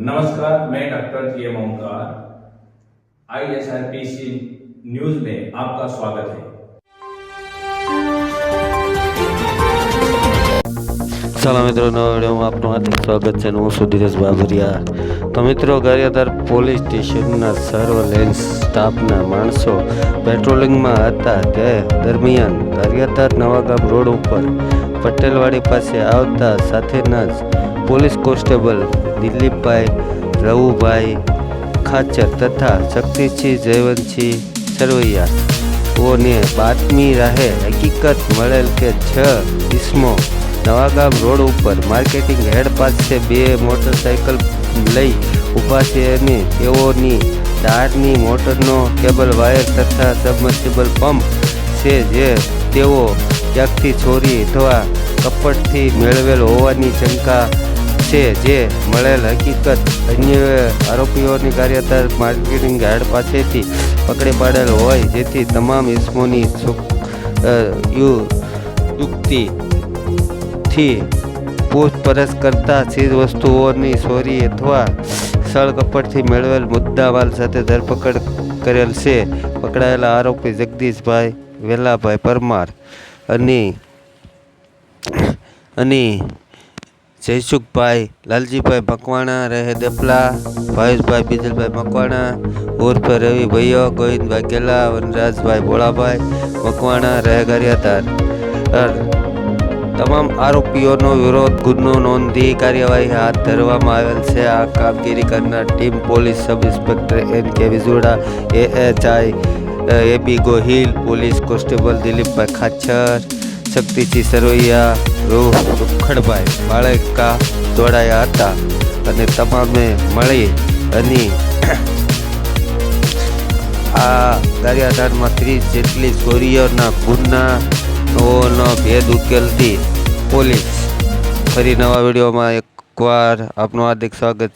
नमस्कार, मैं doctor T M Omkar. ISRPC news में आपका स्वागत है। ચાલો મિત્રો, નવા વિડીયોમાં આપનું હાર્દિક સ્વાગત છે. હું છું ધીરજ બાબરિયા. તો મિત્રો, ગારિયાધાર પોલીસ સ્ટેશનના સર્વેલન્સ સ્ટાફના માણસો પેટ્રોલિંગમાં હતા તે દરમિયાન ગારિયાધાર નવાગામ રોડ ઉપર પટેલવાડી પાસે આવતા સાથેના જ પોલીસ કોન્સ્ટેબલ દિલીપભાઈ રવુભાઈ ખાચર તથા શક્તિસિંહ જયવંતસિંહ સરવૈયાઓને બાતમી રાહે હકીકત મળેલ કે 6 ઇસમો નવાગામ રોડ ઉપર માર્કેટિંગ હેડ પાસે 2 મોટરસાઇકલ લઈ ઊભા છે અને તેઓની દાળની મોટરનો કેબલ વાયર તથા સબમર્સિબલ પંપ છે જે તેઓ ક્યાંકથી ચોરી અથવા કપટથી મેળવેલ હોવાની શંકા છે. જે મળેલ હકીકત અન્ય આરોપીઓની ગારિયાધાર માર્કેટિંગ હેડ પાસેથી પકડી પાડેલ હોય, જેથી તમામ ઇસમોની યુક્તિ થી પૂછપરછ કરતા ચીજ વસ્તુઓની ચોરી અથવા સળકપટથી મેળવેલ મુદ્દામાલ સાથે ધરપકડ કરેલ છે. પકડાયેલા આરોપી જગદીશભાઈ વેલાભાઈ પરમાર અને જયસુખભાઈ લાલજીભાઈ મકવાણા રહે દેપલા, ભાવેશભાઈ બીજલભાઈ મકવાણા ઉર્ફે રવિ ભૈયો, ગોવિંદભાઈ ગેલા, વનરાજભાઈ ભોળાભાઈ મકવાણા રહે ગારિયાધાર. તમામ આરોપીઓનો વિરોધ ગુનો નોંધી કાર્યવાહી હાથ ધરવામાં આવેલ છે. આ કામગીરી કરનાર team police sub inspector N.K. Vijoda, AHI AB Gohil, police constable Dilipbhai Khachar, Shaktisinh Sarvaiya, Rukhadbhai Balka જોડાયા હતા અને તમામે મળી અને આ ગારિયાધારમાં 30 જેટલી ચોરીઓના ગુનાઓનો ભેદ ઉકેલતી પોલીસ. ફરી નવા વિડીયોમાં એકવાર આપનું હાર્દિક સ્વાગત.